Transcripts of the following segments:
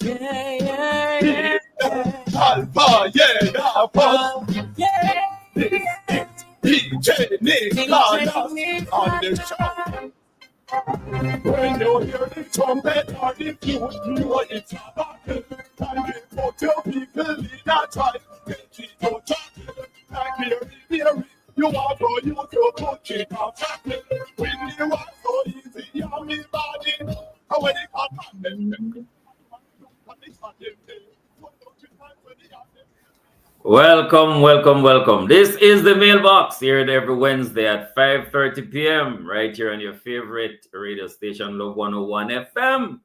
yeah. Alpha, yeah, Alpha, yeah. DJ Nick on the show. When you hear the trumpet or the flute, you know it's a battle. And they put your people in a trial. Make it go chocolate. Like Mary, you want to use your cookie of chocolate. When you want so easy, you're me body. And when it got happened, Welcome. This is the Mailbox here every Wednesday at 5:30 p.m. right here on your favorite radio station, Love 101 FM.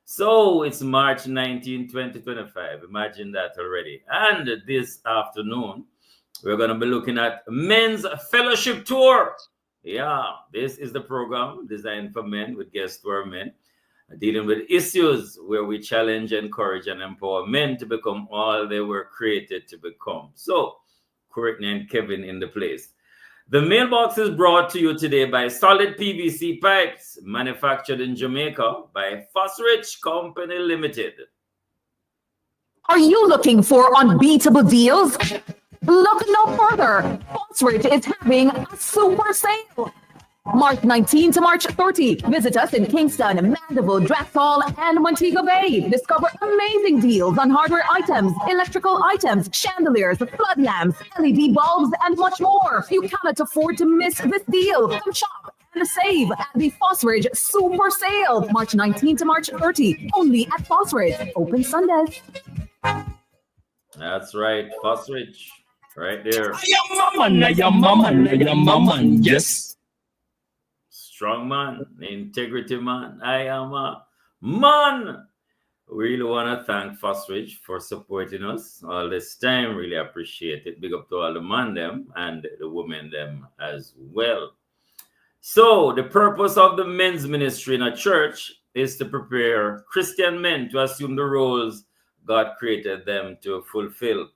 So it's March 19, 2025. Imagine that already. And this afternoon, we're going to be looking at Men's Fellowship Tour. Yeah, this is the program designed for men with guests who are men, dealing with issues where we challenge, encourage, and empower men to become all they were created to become. So, Courtney and Kevin in the place. The Mailbox is brought to you today by Solid PVC Pipes, manufactured in Jamaica by Fosrich Company Limited. Are you looking for unbeatable deals? Look no further. Fosrich is having a super sale. March 19 to March 30. Visit us in Kingston, Mandeville, Draxall, and Montego Bay. Discover amazing deals on hardware items, electrical items, chandeliers, flood lamps, LED bulbs, and much more. You cannot afford to miss this deal. Come shop and save at the Fosrich Super Sale. March 19 to March 30. Only at Fosrich. Open Sundays. That's right, Fosrich. Right there. I am a man, yes. Strong man, integrity man. I am a man. We really want to thank Fosrich for supporting us all this time. Really appreciate it. Big up to all the man them and the women them as well. So the purpose of the men's ministry in a church is to prepare Christian men to assume the roles God created them to fulfill.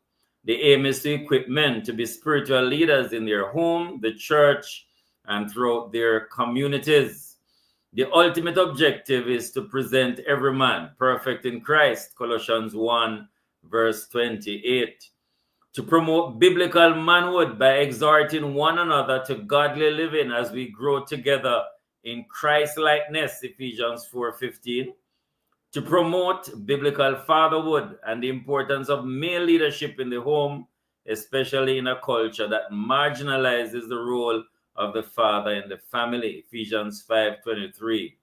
The aim is to equip men to be spiritual leaders in their home, the church, and throughout their communities. The ultimate objective is to present every man perfect in Christ, Colossians 1, verse 28. To promote biblical manhood by exhorting one another to godly living as we grow together in Christ-likeness, Ephesians 4:15. To promote biblical fatherhood and the importance of male leadership in the home, especially in a culture that marginalizes the role of the father in the family, Ephesians 5:23.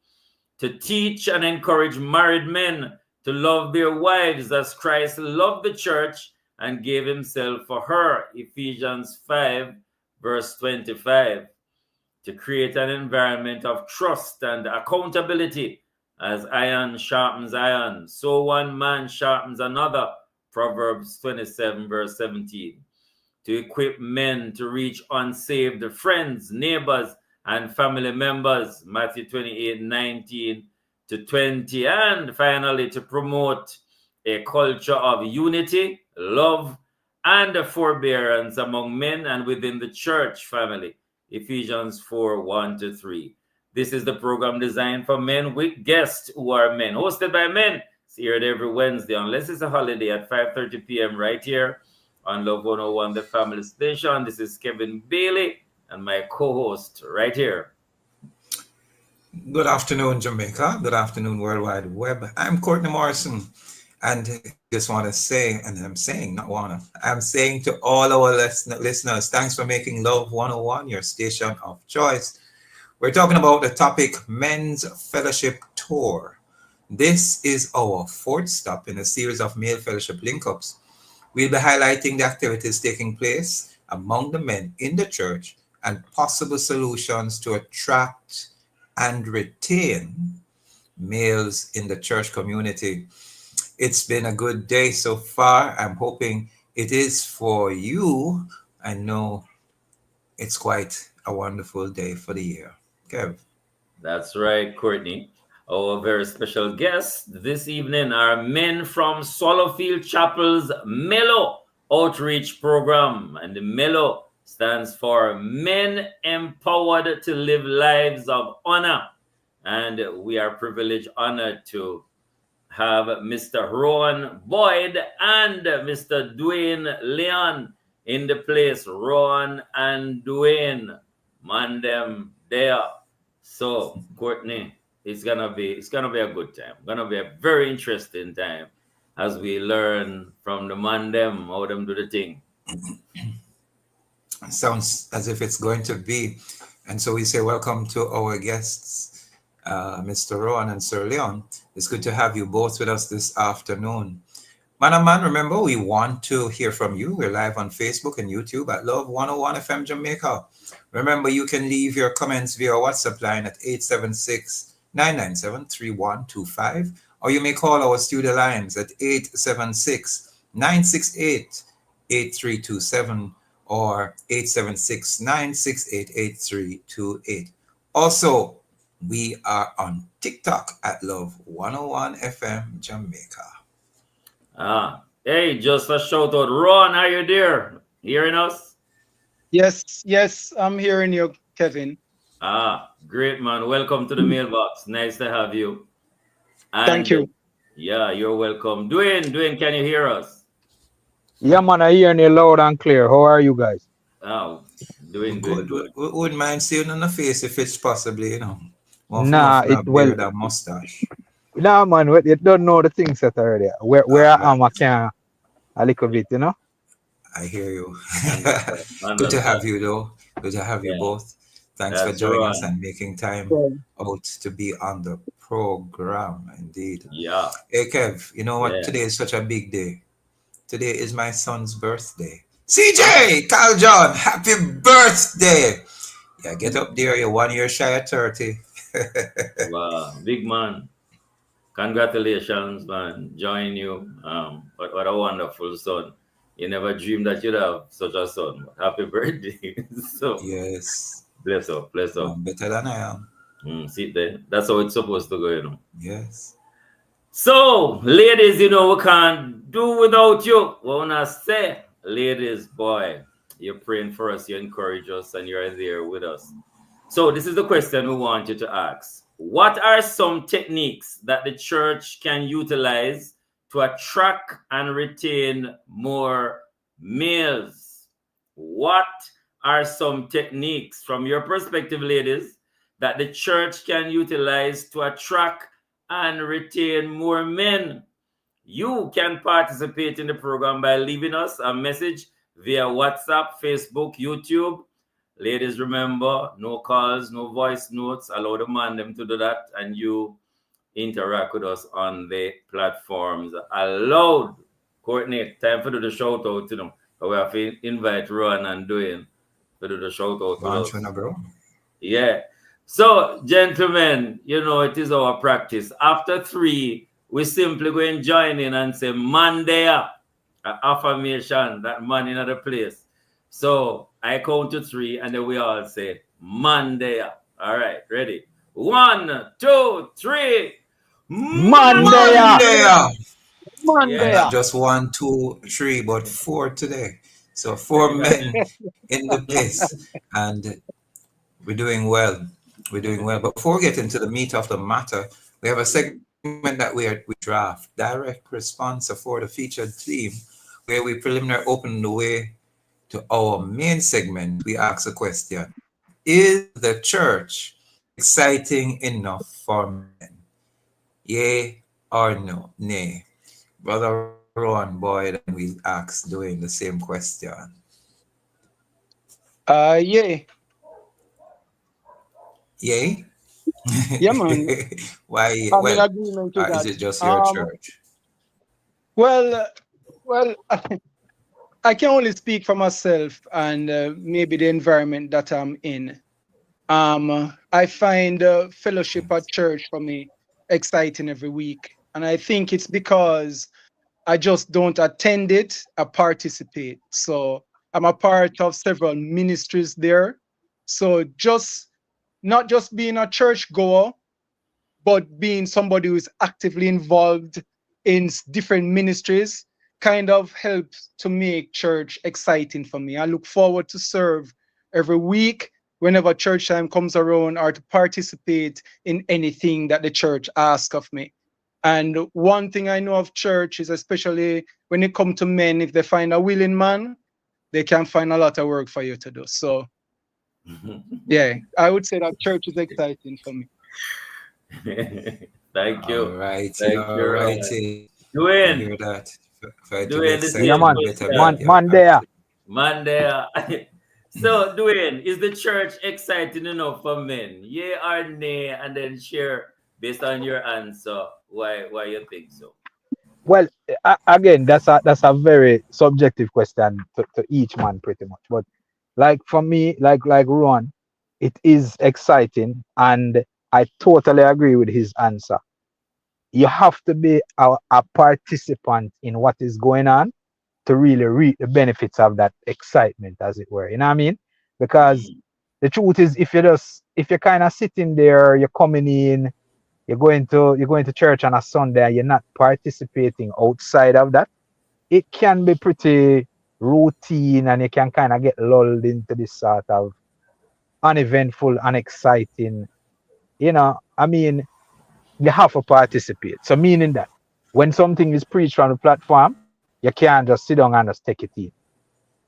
To teach and encourage married men to love their wives as Christ loved the church and gave himself for her, Ephesians 5, verse 25. To create an environment of trust and accountability, as iron sharpens iron, so one man sharpens another, Proverbs 27, verse 17. To equip men to reach unsaved friends, neighbors, and family members, Matthew 28, 19 to 20. And finally, to promote a culture of unity, love, and forbearance among men and within the church family, Ephesians 4, 1 to 3. This is the program designed for men with guests who are men, hosted by men. It's here every Wednesday, unless it's a holiday, at 5:30 p.m. right here on Love 101, the family station. This is Kevin Bailey and my co-host right here. Good afternoon, Jamaica. Good afternoon, World Wide Web. I'm Courtney Morrison, and just want to say, and I'm saying to all our listeners, thanks for making Love 101 your station of choice. We're talking about the topic Men's Fellowship Tour. This is our fourth stop in a series of male fellowship link-ups. We'll be highlighting the activities taking place among the men in the church and possible solutions to attract and retain males in the church community. It's been a good day so far. I'm hoping it is for you. I know it's quite a wonderful day for the year. Kev. That's right, Courtney. Our very special guests this evening are men from Swallowfield Chapel's Mellow Outreach Program. And the Mellow stands for Men Empowered to Live Lives of Honor. And we are privileged, honored to have Mr. Rowan Boyd and Mr. Dwayne Leon in the place. Rowan and Dwayne, man, them there. So, Courtney, it's gonna be a good time. Gonna be a very interesting time as we learn from the man them how them do the thing. Sounds as if it's going to be. And so we say welcome to our guests, Mr. Rowan and Sir Leon. It's good to have you both with us this afternoon. Man and man, remember, we want to hear from you. We're live on Facebook and YouTube at Love 101 FM Jamaica. Remember, you can leave your comments via WhatsApp line at 876-997-3125, or you may call our studio lines at 876-968-8327 or 876-968-8328. Also, we are on TikTok at Love 101 FM Jamaica. Hey, just a shout out. Ron, are you there? Hearing us? Yes, I'm hearing you, Kevin. Great, man. Welcome to the mailbox. Nice to have you. And thank you. Yeah, you're welcome. Dwayne, can you hear us? Yeah, man, I hear you loud and clear. How are you guys? Doing good. We wouldn't mind seeing on the face if it's possibly, it well that mustache. Nah, man, you don't know the things that are there. Where I am, I can a little bit, I hear you. Good to have you, though. Good to have you both. Thanks for joining us and making time out to be on the program. Indeed. Yeah. Hey, Kev, you know what? Today is such a big day. Today is my son's birthday. CJ, Carl John, happy birthday. Yeah, get up there. You're 1 year shy of 30. Wow, big man. Congratulations, man. Join you. What a wonderful son. You never dreamed that you'd have such a son. Happy birthday. So yes. Bless up. I'm better than I am. See there. That's how it's supposed to go, Yes. So, ladies, we can't do without you. What I say, ladies, boy, you're praying for us, you encourage us, and you're there with us. So, this is the question we want you to ask. What are some techniques that the church can utilize to attract and retain more males? What are some techniques, from your perspective, ladies, that the church can utilize to attract and retain more men? You can participate in the program by leaving us a message via WhatsApp, Facebook, YouTube. Ladies, remember, no calls, no voice notes. Allow the man them to do that, and you interact with us on the platforms allowed. Courtney, time for the shout out to them. We have to invite Ron and Dwayne to do the shout out to us. Yeah. So, gentlemen, it is our practice. After 3, we simply go and join in and say, man there, affirmation, that man in other place. So, I count to 3, and then we all say, man there. All right, ready? 1, 2, 3. Man there. Not just 1, 2, 3, but 4 today. So 4 men in the place, and we're doing well. But before we get into the meat of the matter, we have a segment that we draft, direct response for the featured theme, where we preliminary open the way to our main segment. We ask a question: is the church exciting enough for men? Yay or no? Nay. Brother Ron Boyd, and we ask doing the same question. Yay. Yay? Yeah, man. Why? I'm in agreement with that. Is it just your church? Well, I can only speak for myself and maybe the environment that I'm in. I find fellowship at church for me exciting every week. And I think it's because I just don't attend it, I participate. So I'm a part of several ministries there. So not just being a church goer, but being somebody who is actively involved in different ministries kind of helps to make church exciting for me. I look forward to serve every week whenever church time comes around, or to participate in anything that the church asks of me. And one thing I know of church is, especially when it comes to men, if they find a willing man, they can find a lot of work for you to do. So, yeah, I would say that church is exciting for me. Thank you. All righty, Thank all you, righty. I Dwayne, hear that. For it to Dwayne, be the exciting, Yeah, same man. better question. be Man there. Man there. So, Dwayne, is the church exciting enough for men? Yeah or nay? And then share based on your answer why you think so. Well, again, that's a very subjective question to each man, pretty much. But like for me, like Ron, it is exciting, and I totally agree with his answer. You have to be a participant in what is going on to really reap the benefits of that excitement, as it were. You know what I mean? Because the truth is, if you're kind of sitting there, you're coming in, you're going to church on a Sunday, and you're not participating outside of that, it can be pretty routine, and you can kind of get lulled into this sort of uneventful, unexciting. I mean, you have to participate. So meaning that when something is preached on the platform, you can't just sit down and just take it in.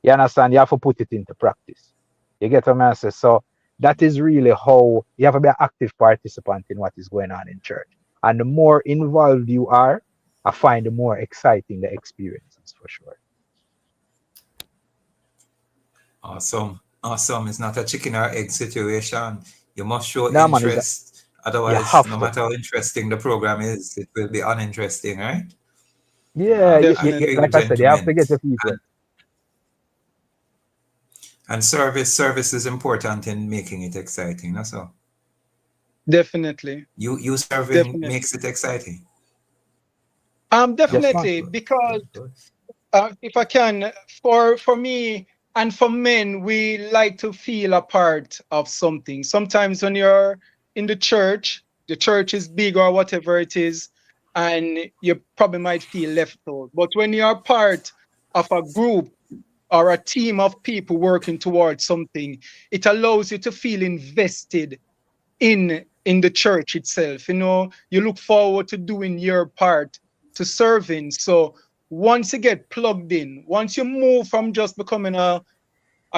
You understand? You have to put it into practice. You get what I'm saying? So that is really how you have to be an active participant in what is going on in church. And the more involved you are, I find the more exciting the experience is, for sure. Awesome. It's not a chicken or egg situation. You must show Nah, man, interest. Otherwise, have no to. matter how interesting the program is, it will be uninteresting, right? Yeah, I hear you, like I said, you have to gentlemen. get your feet wet. And service is important in making it exciting. That's all. Definitely. You serving Definitely. makes it exciting. Definitely, Yes, because if I can, for me and for men, we like to feel a part of something. Sometimes when you're in the church is big or whatever it is, and you probably might feel left out. But when you're part of a group or a team of people working towards something, it allows you to feel invested in the church itself. You look forward to doing your part, to serving. So once you get plugged in, once you move from just becoming a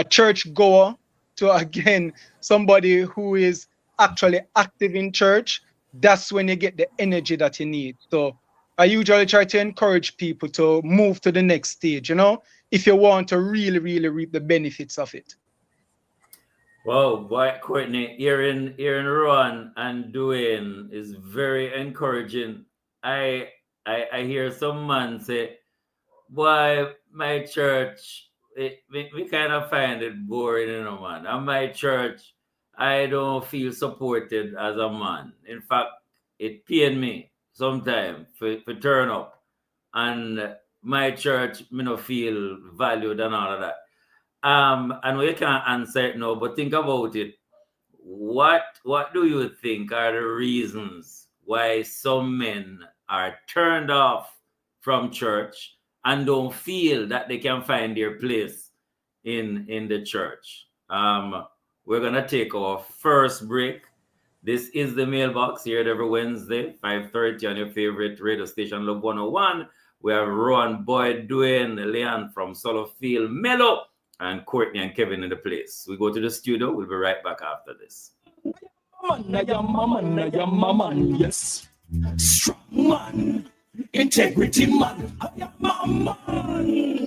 church goer to, again, somebody who is actually active in church, that's when you get the energy that you need. So I usually try to encourage people to move to the next stage, if you want to really, really reap the benefits of it. Wow, boy, Courtney, hearing Ron and Dwayne is very encouraging. I hear some man say, "Boy, my church, we kind of find it boring, man. And my church, I don't feel supported as a man. In fact, it pain me sometimes for turn up, and my church, me no feel valued and all of that." And we can't answer it now, but think about it. What do you think are the reasons why some men are turned off from church and don't feel that they can find their place in the church? We're gonna take our first break. This is the mailbox here every Wednesday, 5:30 on your favorite radio station, Love 101. We have Ron, Boyd, Dwayne, Leon from Solofield, Mellow, and Courtney and Kevin in the place. We go to the studio. We'll be right back after this. Yes. Strong man. Integrity man.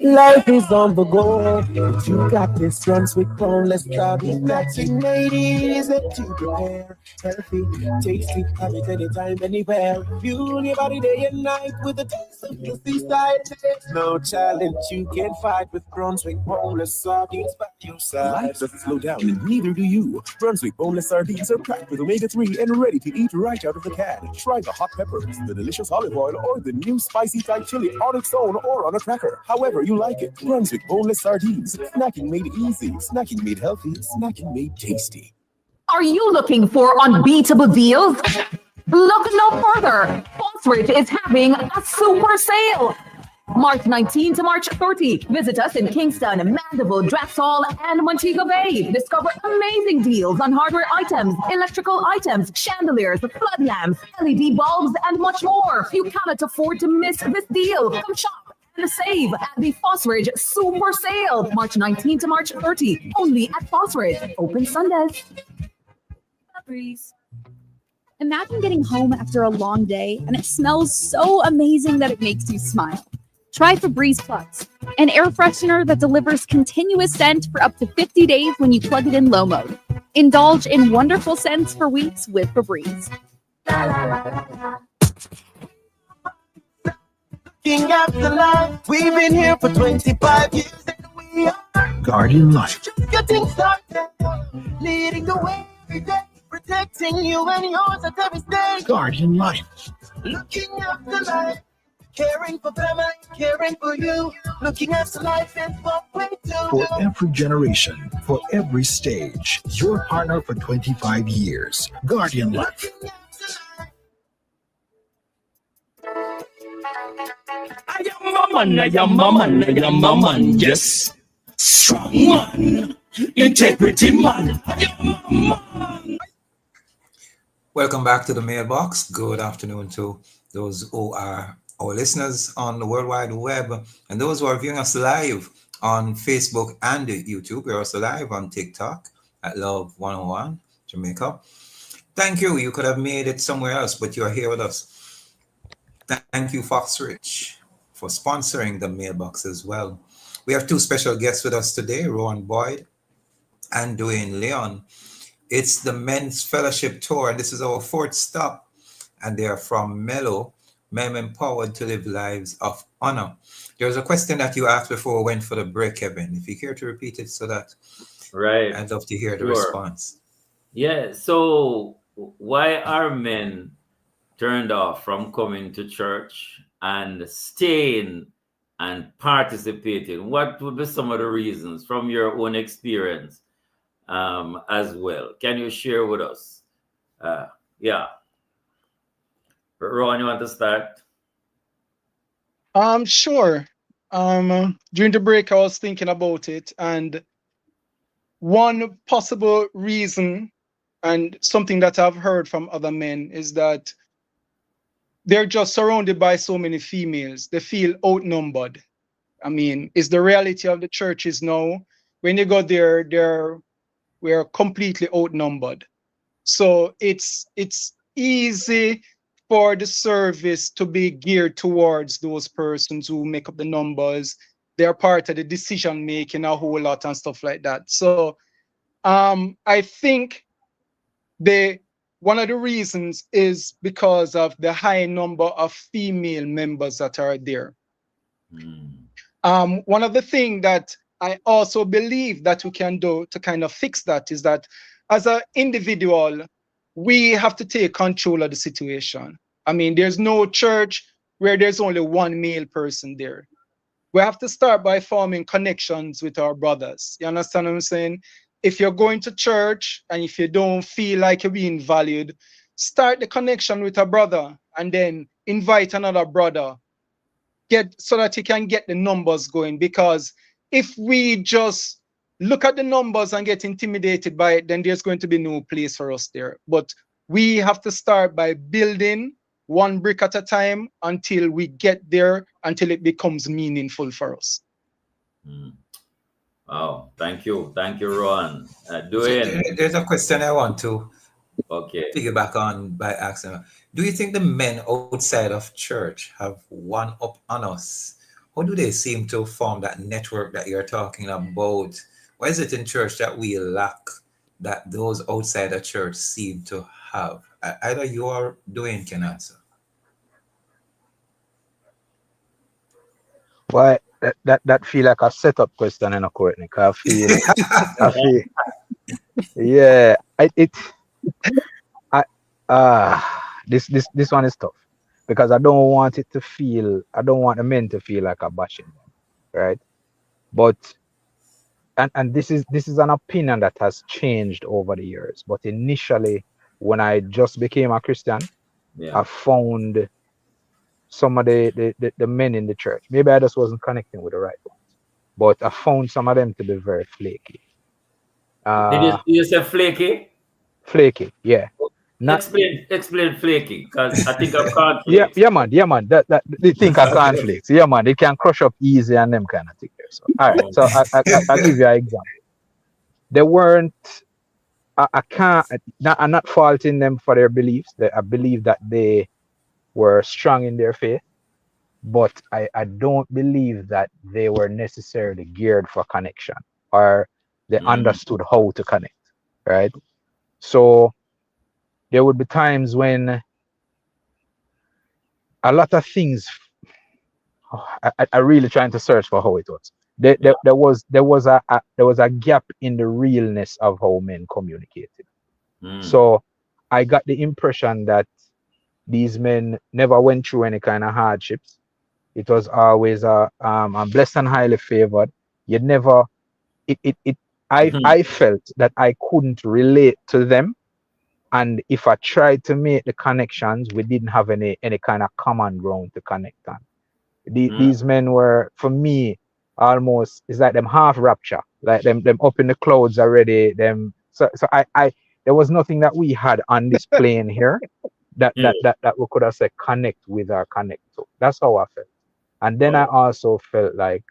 Life is on the go. But you got this Brunswick boneless strawberry nothing made easy to prepare. Healthy, tasty, have it anytime, anywhere. Fuel your body day and night with a taste of the seaside. There's no challenge you can fight with Brunswick boneless sardines by your side. Life doesn't slow down, and neither do you. Brunswick boneless sardines are packed with omega-3 and ready to eat right out of the can. Try the hot peppers, the delicious olive oil, or the new spicy Thai chili on its own or on a cracker. However you like it. Brunswick boneless sardines. Snacking made easy. Snacking made healthy. Snacking made tasty. Are you looking for unbeatable deals? Look no further. Fosrich is having a super sale. March 19 to March 30. Visit us in Kingston, Mandeville, Drexel, and Montego Bay. Discover amazing deals on hardware items, electrical items, chandeliers, flood lamps, LED bulbs, and much more. You cannot afford to miss this deal. Come shop and save at the Fosridge Super Sale. March 19 to March 30. Only at Fosridge. Open Sundays. Breeze. Imagine getting home after a long day and it smells so amazing that it makes you smile. Try Febreze Plus, an air freshener that delivers continuous scent for up to 50 days when you plug it in low mode. Indulge in wonderful scents for weeks with Febreze. King of the light, we've been here for 25 years and we are Guardian Life. just getting started. Leading the way every day, protecting you and yours at every stage. Guardian Life. Looking after life, caring for family, caring for you. Looking after life and what we For do. every generation, for every stage. Your partner for 25 years. Guardian Life. Looking after life. I am a man, yes. Strong man, integrity man. I am a man. Welcome back to the mailbox. Good afternoon to those who are our listeners on the World Wide Web and those who are viewing us live on Facebook and YouTube. We're also live on TikTok at Love 101 Jamaica. Thank you. You could have made it somewhere else, but you're here with us. Thank you, Foxridge, for sponsoring the mailbox as well. We have two special guests with us today, Rowan Boyd and Dwayne Leon. It's the Men's Fellowship Tour, and this is our fourth stop. And they are from Mellow, Men Empowered to Live Lives of Honor. There's a question that you asked before we went for the break, Kevin. If you care to repeat it so that Right. I'd love to hear the Sure. response. Yeah. So why are men turned off from coming to church and staying and participating? What would be some of the reasons from your own experience as well? Can you share with us? Yeah. Ron, you want to start? Sure. During the break, I was thinking about it, and one possible reason, and something that I've heard from other men, is that they're just surrounded by so many females. They feel outnumbered. I mean, it's the reality of the churches now. When you go there, we're completely outnumbered. So it's easy for the service to be geared towards those persons who make up the numbers. They're part of the decision making a whole lot and stuff like that. So I think one of the reasons is because of the high number of female members that are there. One of the things that I also believe that we can do to kind of fix that is that as an individual, we have to take control of the situation. I mean, there's no church where there's only one male person there. We have to start by forming connections with our brothers. You understand what I'm saying? If you're going to church and if you don't feel like you're being valued, start the connection with a brother and then invite another brother. So that you can get the numbers going. Because if we just look at the numbers and get intimidated by it, then there's going to be no place for us there. But we have to start by building one brick at a time until we get there, until it becomes meaningful for us. Wow, thank you, Ron. Dwayne. There's a question I want to piggyback on by asking. Do you think the men outside of church have one up on us? How do they seem to form that network that you're talking about? Why is it in church that we lack that those outside of church seem to have? Either you or Dwayne can answer. Why that feel like a setup question in a Courtney? I feel yeah. This one is tough because I don't want the men to feel like I'm bashing them, right? But and this is an opinion that has changed over the years. But initially, when I just became a Christian, I found some of the men in the church. Maybe I just wasn't connecting with the right ones. But I found some of them to be very flaky. Did you say flaky? Flaky, yeah. Not Explain flaky, because I think of cornflakes. yeah, man. That they think of cornflakes. Yeah, man. They can crush up easy and them kind of things. So, all right. So I'll give you an example. They weren't. I can't. I'm not faulting them for their beliefs. I believe that they were strong in their faith, but I don't believe that they were necessarily geared for connection or they understood how to connect. Right. So there would be times when a lot of things. I really trying to search for how it was. There was a gap in the realness of how men communicated. So I got the impression that these men never went through any kind of hardships. It was always I'm blessed and highly favored. You'd never I felt that I couldn't relate to them. And if I tried to make the connections, we didn't have any kind of common ground to connect on. These men were, for me, almost, it's like them half rapture, like them up in the clouds already. So I there was nothing that we had on this plane here that we could have said connect with or connect to. That's how I felt. And then I also felt like,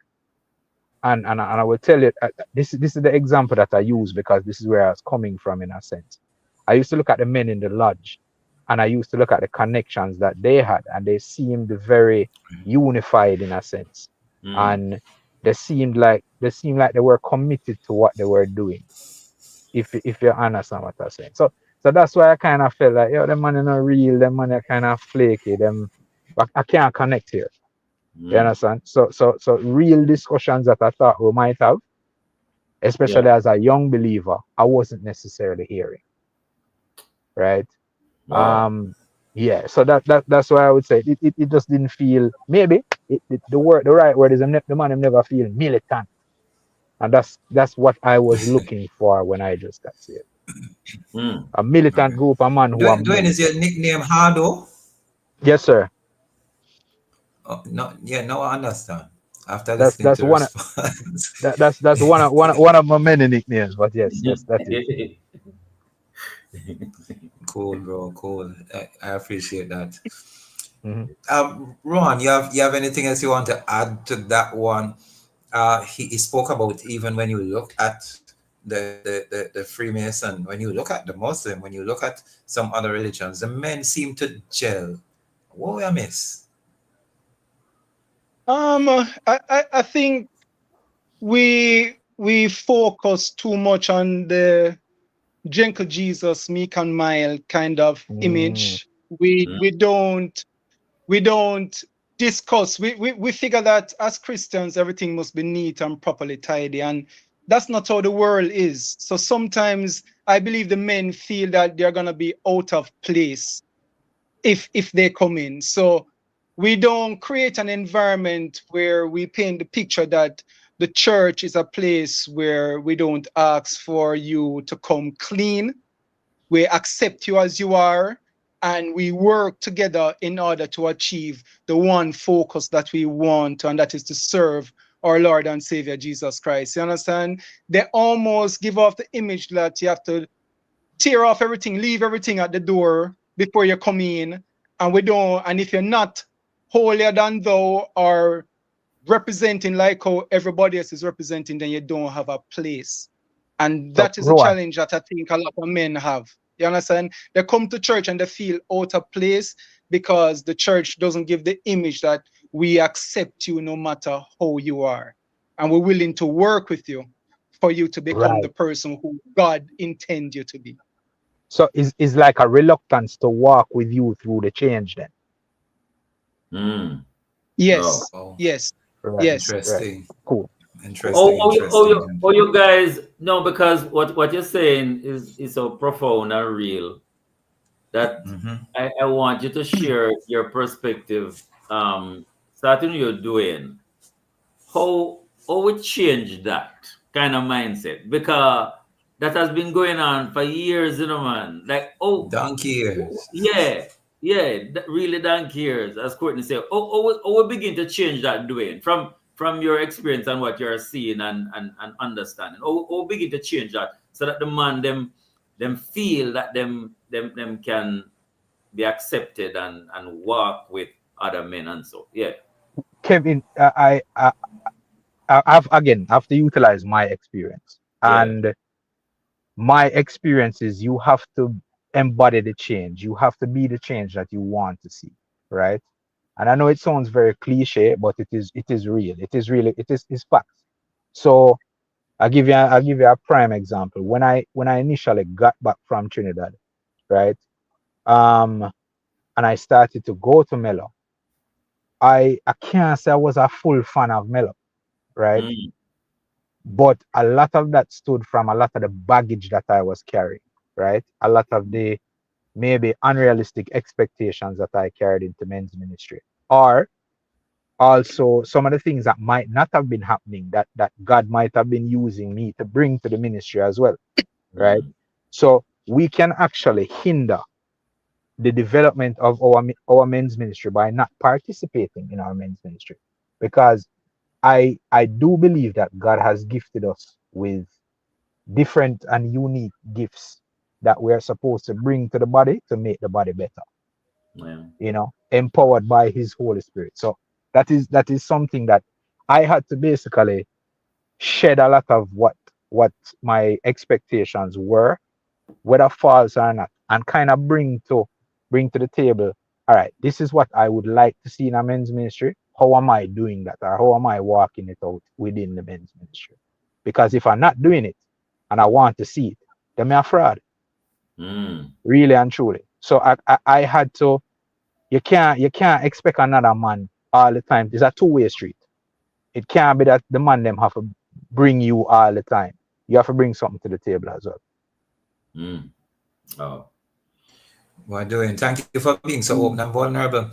and I will tell you, this is the example that I use because this is where I was coming from in a sense. I used to look at the men in the lodge and I used to look at the connections that they had, and they seemed very unified in a sense. And they seemed like they were committed to what they were doing. If you understand what I'm saying. So that's why I kind of felt like, them money not real, them money kind of flaky, I can't connect here. You understand? So real discussions that I thought we might have, especially as a young believer, I wasn't necessarily hearing. Right? Wow. So that's why I would say it just didn't feel, maybe the right word is the man never feel militant. And that's what I was looking for when I just got saved. A militant group, a man who Dwayne, is your nickname Hardo? Yes, sir. Oh, no, yeah, no, I understand. After that's to one that's one of my many nicknames, but yes, that is. Cool, bro. Cool. I appreciate that. Ron, you have anything else you want to add to that one? He spoke about, even when you look at the Freemason, when you look at the Muslim, when you look at some other religions, the men seem to gel. What will I miss? I think we focus too much on the gentle Jesus, meek and mild kind of image. We don't discuss. We figure that as Christians, everything must be neat and properly tidy, and that's not how the world is. So sometimes I believe the men feel that they're gonna be out of place if they come in. So we don't create an environment where we paint the picture that the church is a place where we don't ask for you to come clean. We accept you as you are, and we work together in order to achieve the one focus that we want, and that is to serve our Lord and Savior Jesus Christ. You understand? They almost give off the image that you have to tear off everything, leave everything at the door before you come in, and we don't. And if you're not holier than thou or representing like how everybody else is representing, then you don't have a place. And that is a challenge that I think a lot of men have. You understand? They come to church and they feel out of place because the church doesn't give the image that we accept you no matter how you are, and we're willing to work with you for you to become the person who God intends you to be. So it's like a reluctance to walk with you through the change then. Yes. Yes. Right. Yes. Interesting. Right. Cool. Interesting. Oh, you guys, no, because what you're saying is so profound and real that I want you to share your perspective, starting you're doing, how we change that kind of mindset, because that has been going on for years, man. Like, donkey years. Yeah. Yeah, really don't cares. As Courtney said, we begin to change that, Dwayne, from your experience and what you're seeing and understanding. Or begin to change that so that the man them feel that them can be accepted and walk with other men and so. Yeah. Kevin, I have to utilize my experience, Yeah. and my experience is you have to embody the change. You have to be the change that you want to see, right? And I know it sounds very cliche, but it is real. It is really it's facts. So I'll give you a prime example. When I initially got back from Trinidad, right? Um, and I started to go to Mellow. I can't say I was a full fan of Mellow, right? Mm. But a lot of that stood from a lot of the baggage that I was carrying, right? A lot of the maybe unrealistic expectations that I carried into men's ministry, or also some of the things that might not have been happening that God might have been using me to bring to the ministry as well, right? Mm. So we can actually hinder the development of our men's ministry by not participating in our men's ministry, because I do believe that God has gifted us with different and unique gifts that we're supposed to bring to the body to make the body better, Yeah. empowered by his Holy Spirit. So that is something that I had to basically shed a lot of what my expectations were, whether false or not, and kind of bring to the table, all right, this is what I would like to see in a men's ministry. How am I doing that, or how am I walking it out within the men's ministry? Because if I'm not doing it and I want to see it, then I'm a fraud, Mm. really and truly. So I had to. You can't expect another man all the time. It's a two-way street. It can't be that the man them have to bring you all the time. You have to bring something to the table as well. Mm. Oh. Well, doing. Thank you for being so open and vulnerable.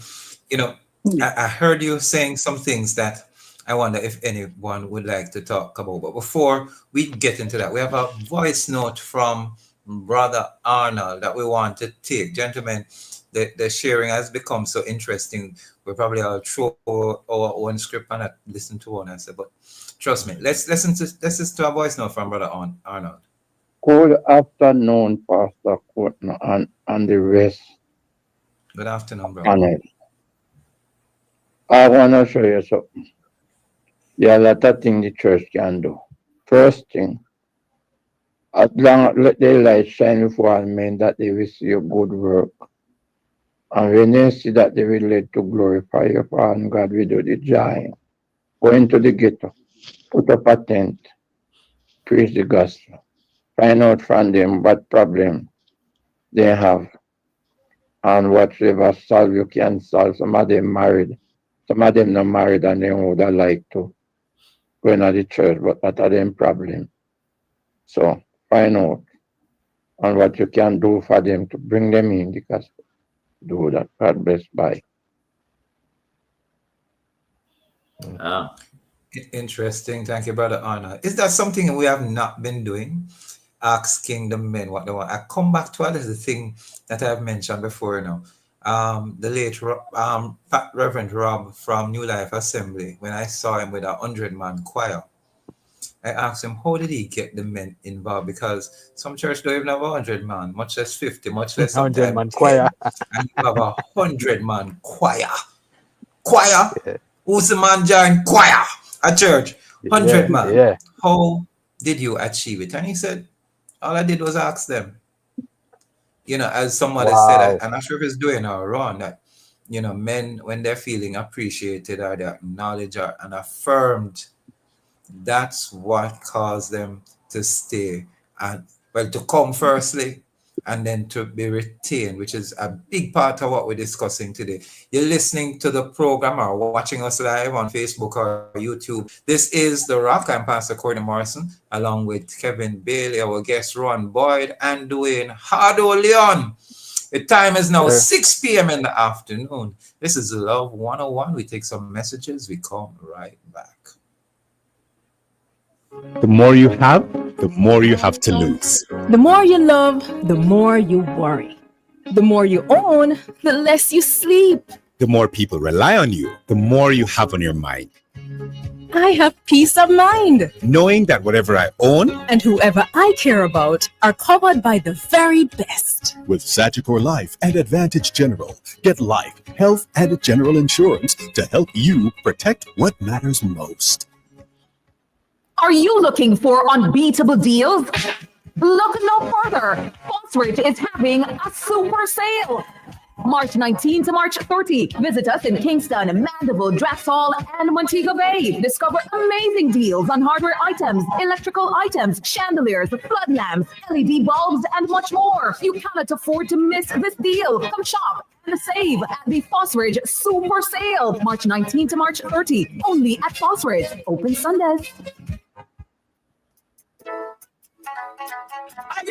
You know, I heard you saying some things that I wonder if anyone would like to talk about. But before we get into that, we have a voice note from Brother Arnold that we want to take. Gentlemen, the sharing has become so interesting. We probably all throw our own script and not listen to one answer. But trust me, let's listen to a voice note from Brother Arnold. Good afternoon, Pastor Courtney and the rest Good afternoon, bro. panel. I want to show you something. There are a lot of things the church can do. First thing, as long as let the light shine before all men that they will see your good work. And when they see that they will lead to glorify your Father and God will do the joy. Go into the ghetto, put up a tent, preach the gospel. Find out from them what problem they have and whatever solve you can solve. Some of them married, some of them not married and they would have like to go into the church, but that are them problem. So find out and what you can do for them to bring them in the gospel. Do that. God bless. Bye. Ah. Interesting. Thank you, Brother Arnold. Is that something we have not been doing? Asking the men what they want. I come back to the thing that I've mentioned before now. The late Reverend Rob from New Life Assembly, when I saw him with 100-man choir, I asked him, how did he get the men involved? Because some church don't even have 100-man, much less 50, much less sometimes 100-man 10. choir. And you have 100-man choir. Choir? Yeah. Who's the man join choir at church? 100 man. Yeah. How did you achieve it? And he said, all I did was ask them. As somebody said, I'm not sure if it's doing or wrong, that, men, when they're feeling appreciated or they're acknowledged and affirmed, that's what caused them to stay and, to come firstly, and then to be retained, which is a big part of what we're discussing today. You're listening to the program or watching us live on Facebook or YouTube. This is The Rock. I'm Pastor Courtney Morrison, along with Kevin Bailey, our guest Ron Boyd, and Dwayne Hardo Leon. The time is now 6 p.m. in the afternoon. This is Love 101. We take some messages. We come right back. The more you have, the more you have to lose. The more you love, the more you worry. The more you own, the less you sleep. The more people rely on you, the more you have on your mind. I have peace of mind. Knowing that whatever I own And whoever I care about are covered by the very best. with Sagicor Life and Advantage General, get life, health, and general insurance to help you protect what matters most. Are you looking for unbeatable deals? Look no further. Phosphorus is having a super sale. March 19 to March 30. Visit us in Kingston, Mandeville, Draxall, and Montego Bay. Discover amazing deals on hardware items, electrical items, chandeliers, flood lamps, LED bulbs, and much more. You cannot afford to miss this deal. Come shop and save at the Phosphorus Super Sale. March 19 to March 30. Only at Phosphorus. Open Sundays. I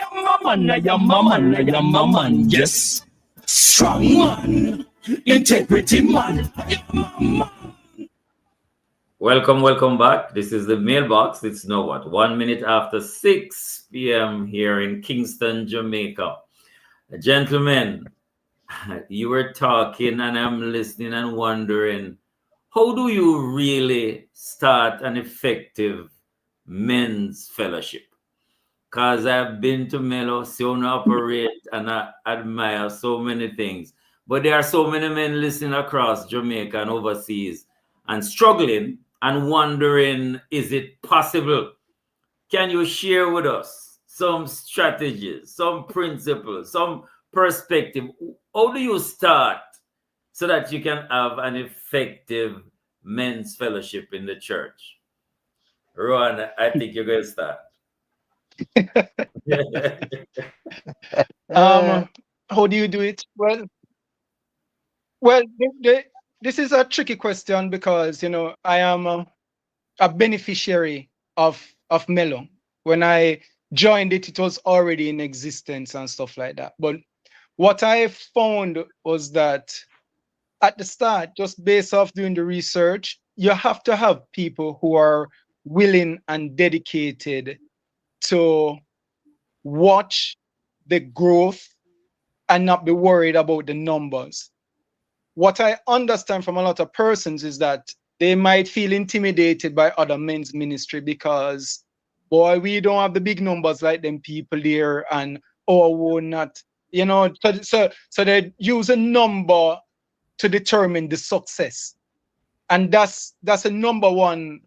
am a man, yes. Strong man, integrity man. I am a man. Welcome back. This is the mailbox. It's now 1 minute after 6 p.m. here in Kingston, Jamaica. Gentlemen, you were talking and I'm listening and wondering, how do you really start an effective men's fellowship? Because I've been to Melo, seen you operate, and I admire so many things. But there are so many men listening across Jamaica and overseas and struggling and wondering, is it possible? Can you share with us some strategies, some principles, some perspective? How do you start so that you can have an effective men's fellowship in the church? Ron, I think you're going to start. How do you do it? Well, this is a tricky question because I am a beneficiary of Melo. When I joined it, it was already in existence and stuff like that. But what I found was that at the start, just based off doing the research, you have to have people who are willing and dedicated to watch the growth and not be worried about the numbers. What I understand from a lot of persons is that they might feel intimidated by other men's ministry because, boy, we don't have the big numbers like them people there, and we're not, so they use a number to determine the success. And that's a number one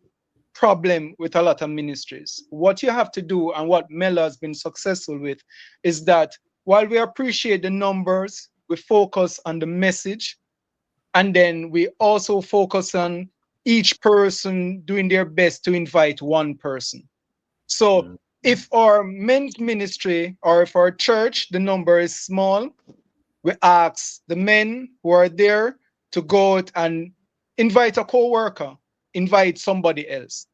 problem with a lot of ministries. What you have to do, and what Melo has been successful with, is that while we appreciate the numbers, we focus on the message, and then we also focus on each person doing their best to invite one person. So if our men's ministry or if our church, the number is small, we ask the men who are there to go out and invite a co-worker, invite somebody else,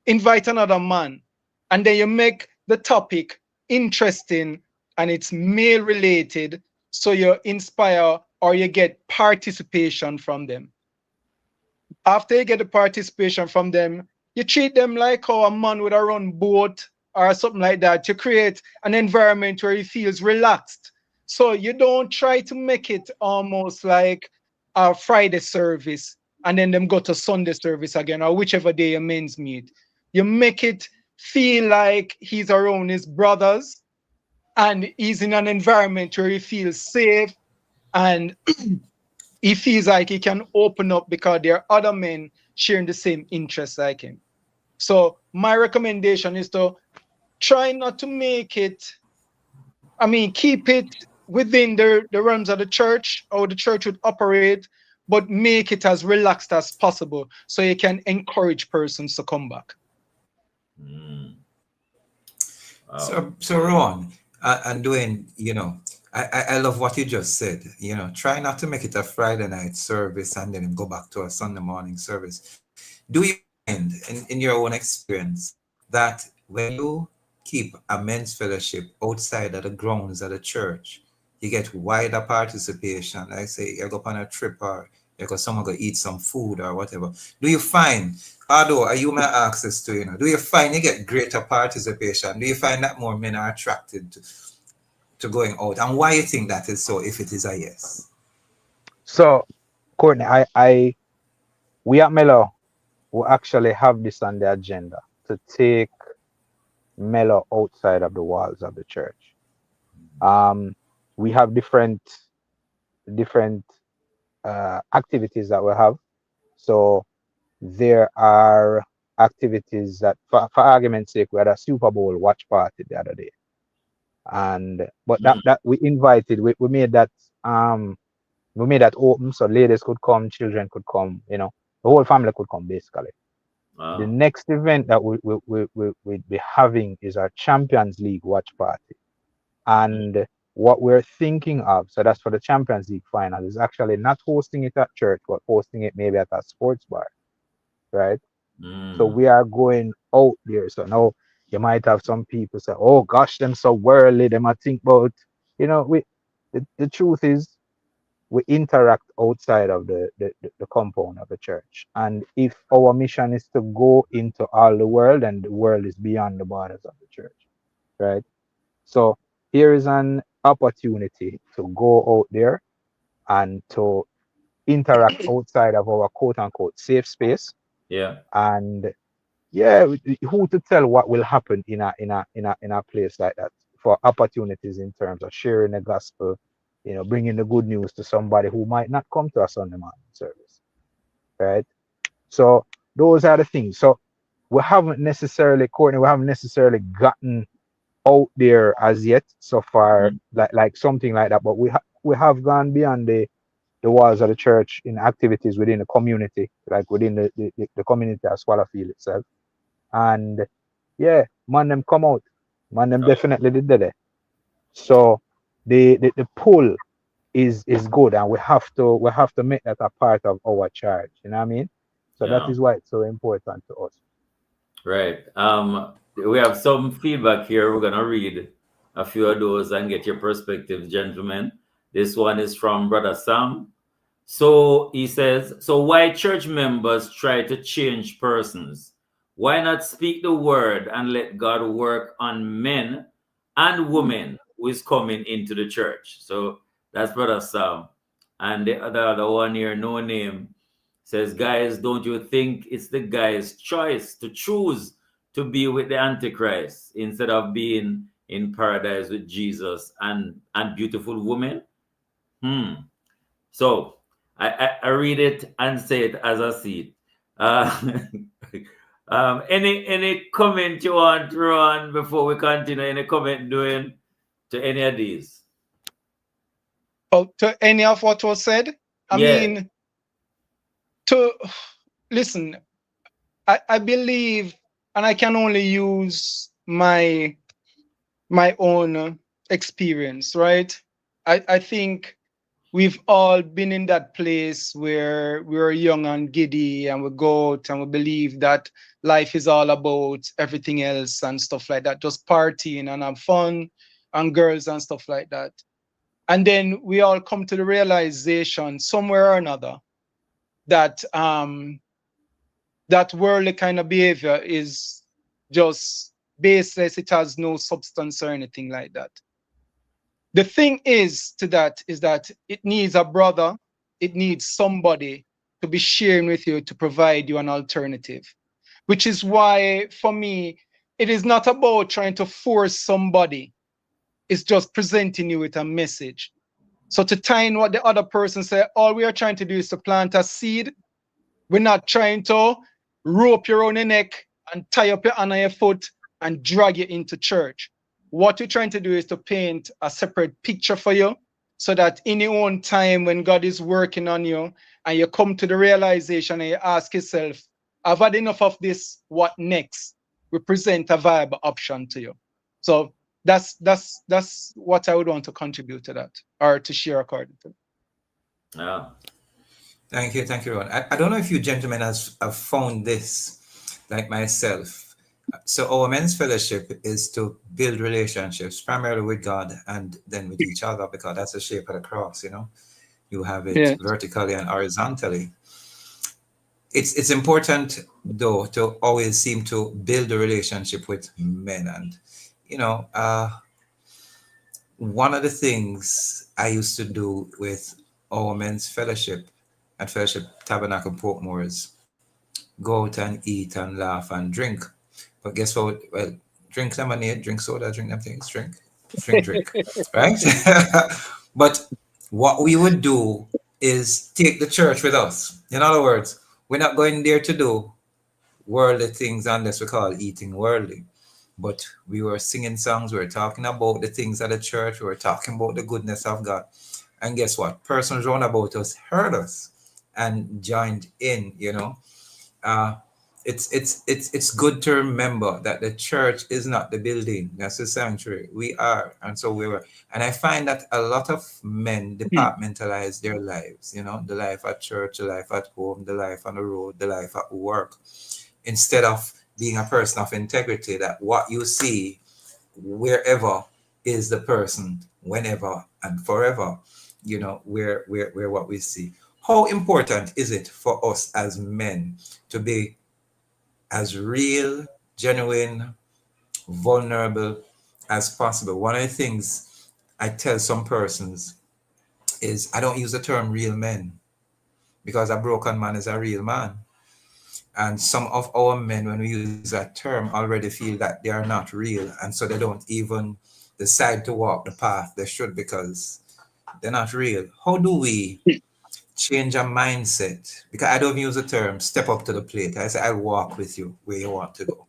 invite another man, and then you make the topic interesting and it's male related, so you inspire or you get participation from them. After you get the participation from them, you treat them like how a man would run boat or something like that. You create an environment where he feels relaxed. So you don't try to make it almost like a Friday service and then them go to Sunday service again, or whichever day your men's meet. You make it feel like he's around his brothers and he's in an environment where he feels safe and he feels like he can open up because there are other men sharing the same interests like him. So my recommendation is to try not to make it, keep it within the realms of the church, or the church would operate, but make it as relaxed as possible so you can encourage persons to come back. Wow. So Ron, and Dwayne, I love what you just said. Try not to make it a Friday night service and then go back to a Sunday morning service. Do you find, in your own experience, that when you keep a men's fellowship outside of the grounds of the church, you get wider participation? Like say you go on a trip or you go somewhere go eat some food or whatever. Do you find, although you may have access to, do you find you get greater participation? Do you find that more men are attracted to going out, and why you think that is so, if it is a yes? So, Courtney, we at Mellow will actually have this on the agenda to take Mellow outside of the walls of the church. We have different activities that we have. So there are activities that, for argument's sake, we had a Super Bowl watch party the other day, but that we invited, we made that open, so ladies could come, children could come, the whole family could come basically. Wow. The next event that we'll be having is our Champions League watch party. And what we're thinking of, so that's for the Champions League final, is actually not hosting it at church, but hosting it maybe at a sports bar, right? So we are going out there. So now you might have some people say, oh gosh, them so worldly, they might think about, the truth is, we interact outside of the compound of the church. And if our mission is to go into all the world, and the world is beyond the borders of the church, right? So here is an opportunity to go out there and to interact outside of our quote unquote safe space. Yeah. And who to tell what will happen in a place like that, for opportunities in terms of sharing the gospel, bringing the good news to somebody who might not come to a Sunday morning service, right? So those are the things. So we haven't necessarily gotten out there as yet so far, like something like that. But we have gone beyond the walls of the church in activities within the community, like within the community of Swallowfield itself. And man, them come out. Man, them definitely did that. So the pull is good, and we have to make that a part of our charge. You know what I mean? So that is why it's so important to us. Right. We have some feedback here. We're gonna read a few of those and get your perspectives, gentlemen. This one is from Brother Sam. So he says, so why church members try to change persons? Why not speak the word and let God work on men and women who is coming into the church? So that's Brother Sam. And the other one here, no name, says, guys, don't you think it's the guy's choice to choose to be with the Antichrist instead of being in paradise with Jesus and beautiful women? So I read it and say it as I see it. Any comment you want, Ron, before we continue? Any comment doing to any of these? Oh, to any of what was said? I mean, listen, I believe, and I can only use my own experience, right? I think we've all been in that place where we're young and giddy, and we go out and we believe that life is all about everything else and stuff like that, just partying and have fun and girls and stuff like that. And then we all come to the realization somewhere or another that that worldly kind of behavior is just baseless. It has no substance or anything like that. The thing is that it needs a brother, it needs somebody to be sharing with you to provide you an alternative, which is why, for me, it is not about trying to force somebody. It's just presenting you with a message. So to tie in what the other person said, all we are trying to do is to plant a seed. We're not trying to rope you around your neck and tie up your hand on your foot and drag you into church. What we're trying to do is to paint a separate picture for you, so that in your own time, when God is working on you and you come to the realization and you ask yourself, I've had enough of this, what next? We present a viable option to you. So that's what I would want to contribute to that, or to share according to. Yeah. Thank you, Ron. I don't know if you gentlemen have found this, like myself. So our men's fellowship is to build relationships primarily with God and then with each other, because that's the shape of the cross. You have it vertically and horizontally. It's important though to always seem to build a relationship with men, and one of the things I used to do with our men's fellowship at Fellowship Tabernacle Portmore is go out and eat and laugh and drink. But guess what? Well, drink lemonade, drink soda, drink them things, drink, right? But what we would do is take the church with us. In other words, we're not going there to do worldly things unless we call eating worldly. But we were singing songs, we were talking about the things of the church, we were talking about the goodness of God. And guess what? Persons round about us heard us and joined in, you know. It's good to remember that the church is not the building, that's the sanctuary. We are, and so we were. And I find that a lot of men departmentalize their lives, you know, the life at church, the life at home, the life on the road, the life at work, instead of being a person of integrity, that what you see wherever is the person, whenever and forever, you know, we're what we see. How important is it for us as men to be as real, genuine, vulnerable as possible? One of the things I tell some persons is I don't use the term real men, because a broken man is a real man. And some of our men, when we use that term, already feel that they are not real. And so they don't even decide to walk the path they should, because they're not real. How do we change a mindset? Because I don't use the term step up to the plate. I say I'll walk with you where you want to go.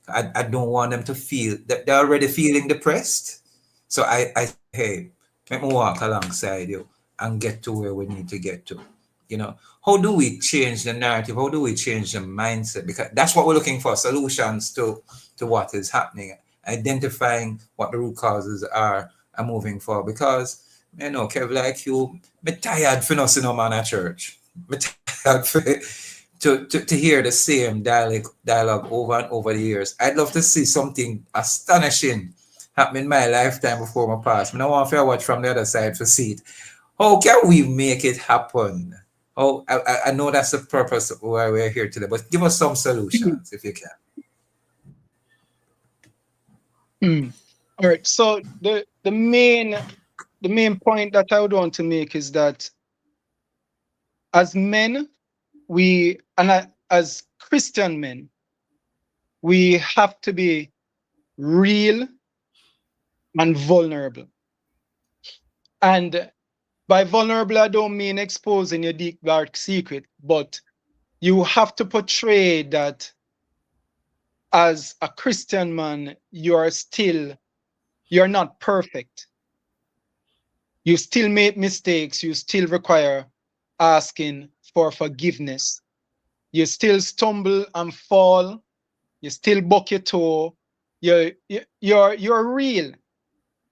I don't want them to feel that they're already feeling depressed. So I hey, let me walk alongside you and get to where we need to get to. You know, how do we change the narrative? How do we change the mindset? Because that's what we're looking for, solutions to what is happening, identifying what the root causes are and moving forward. Because, you know, Kev, like you, I'm tired for not seeing no man at church. I'm tired for, to hear the same dialogue over and over the years. I'd love to see something astonishing happen in my lifetime before my pass. I don't want to watch from the other side to see it. How can we make it happen? Oh, I know that's the purpose of why we're here today, but give us some solutions if you can. All right. So the main point that I would want to make is that as men, as Christian men, we have to be real and vulnerable. And by vulnerable, I don't mean exposing your deep, dark secret, but you have to portray that as a Christian man, you're not perfect. You still make mistakes. You still require asking for forgiveness. You still stumble and fall. You still buck your toe. You're real.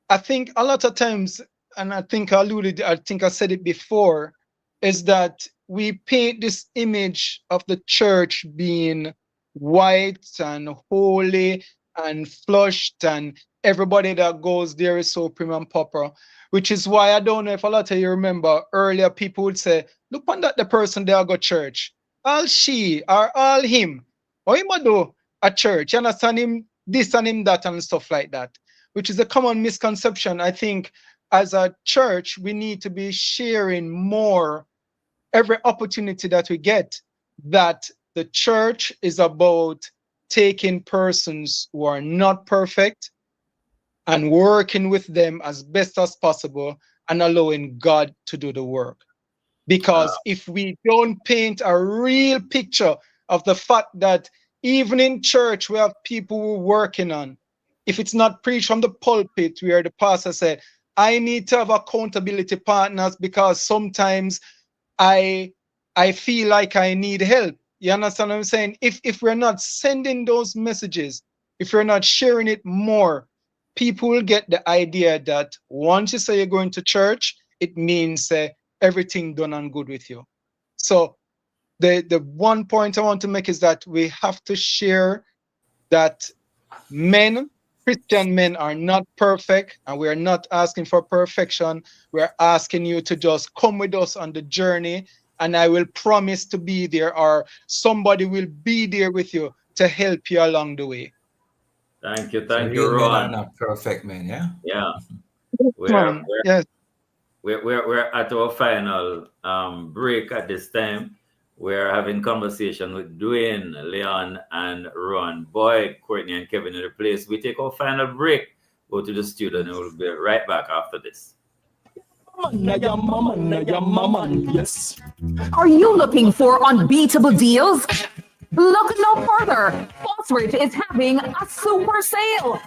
I think a lot of times, and I think I said it before, is that we paint this image of the church being white and holy and flushed, and everybody that goes there is so prim and proper, which is why I don't know if a lot of you remember earlier people would say, look on that the person there go church, all she or all him, or him do a church, you understand, him this and him that and stuff like that, which is a common misconception. I think as a church, we need to be sharing more every opportunity that we get, that the church is about taking persons who are not perfect and working with them as best as possible and allowing God to do the work. Because if we don't paint a real picture of the fact that even in church, we have people we're working on, if it's not preached from the pulpit where the pastor said, I need to have accountability partners because sometimes I feel like I need help. You understand what I'm saying? If we're not sending those messages, if we're not sharing it more, people will get the idea that once you say you're going to church, it means everything done and good with you. So the one point I want to make is that we have to share that Christian men are not perfect, and we are not asking for perfection. We're asking you to just come with us on the journey, and I will promise to be there, or somebody will be there with you to help you along the way. Thank you, So Ron. not perfect men, yeah? Yeah. We're, Man, yes. we're at our final break at this time. We're having conversation with Dwayne, Leon, and Ron. Boyd, Courtney, and Kevin in the place. We take our final break, go to the studio, and we'll be right back after this. Yes. Are you looking for unbeatable deals? Look no further. Phosphorus is having a super sale.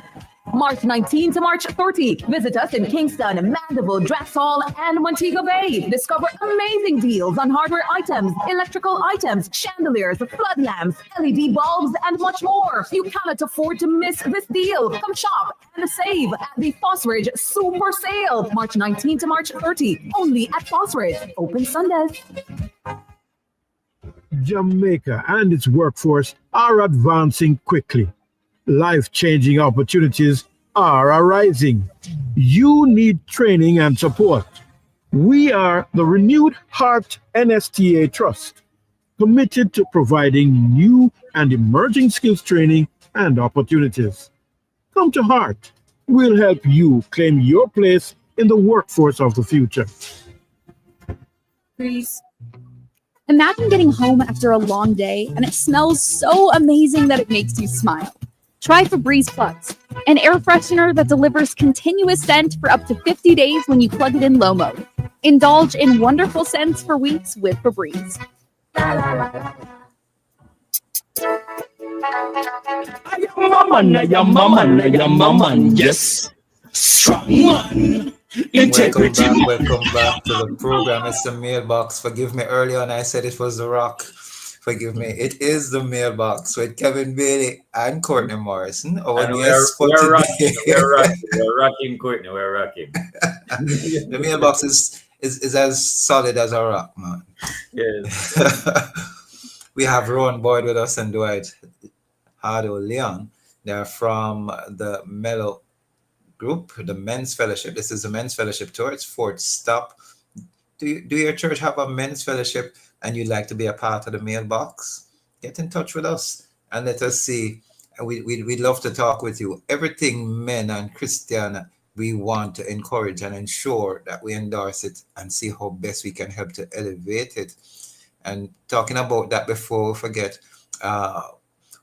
March 19 to March 30. Visit us in Kingston, Mandeville, Drexel, and Montego Bay. Discover amazing deals on hardware items, electrical items, chandeliers, flood lamps, LED bulbs, and much more. You cannot afford to miss this deal. Come shop and save at the Phosphorus Super Sale. March 19 to March 30. Only at Phosphorus. Open Sundays. Jamaica and its workforce are advancing quickly. Life-changing opportunities are arising. You need training and support. We are the Renewed Heart NSTA Trust, committed to providing new and emerging skills training and opportunities. Come to Heart. We'll help you claim your place in the workforce of the future. Breeze. Imagine getting home after a long day and it smells so amazing that it makes you smile. Try Febreze Plus, an air freshener that delivers continuous scent for up to 50 days when you plug it in low mode. Indulge in wonderful scents for weeks with Febreze. Yes. Strong man. Integrity. Welcome back to the program. It's the mailbox. Forgive me, earlier on I said it was the rock. Forgive me. It is the mailbox with Kevin Bailey and Courtney Morrison. Our guests for today. We're rocking, Courtney. We're rocking. The mailbox is as solid as a rock, man. Yes. We have Rowan Boyd with us and Dwight Hardo Leon. They're from the Mellow Group, the Men's Fellowship. This is the Men's Fellowship Tour. It's fourth stop. Do your church have a Men's Fellowship and you'd like to be a part of the mailbox? Get in touch with us and let us see. We'd love to talk with you. Everything men and Christian, we want to encourage and ensure that we endorse it and see how best we can help to elevate it. And talking about that before we forget,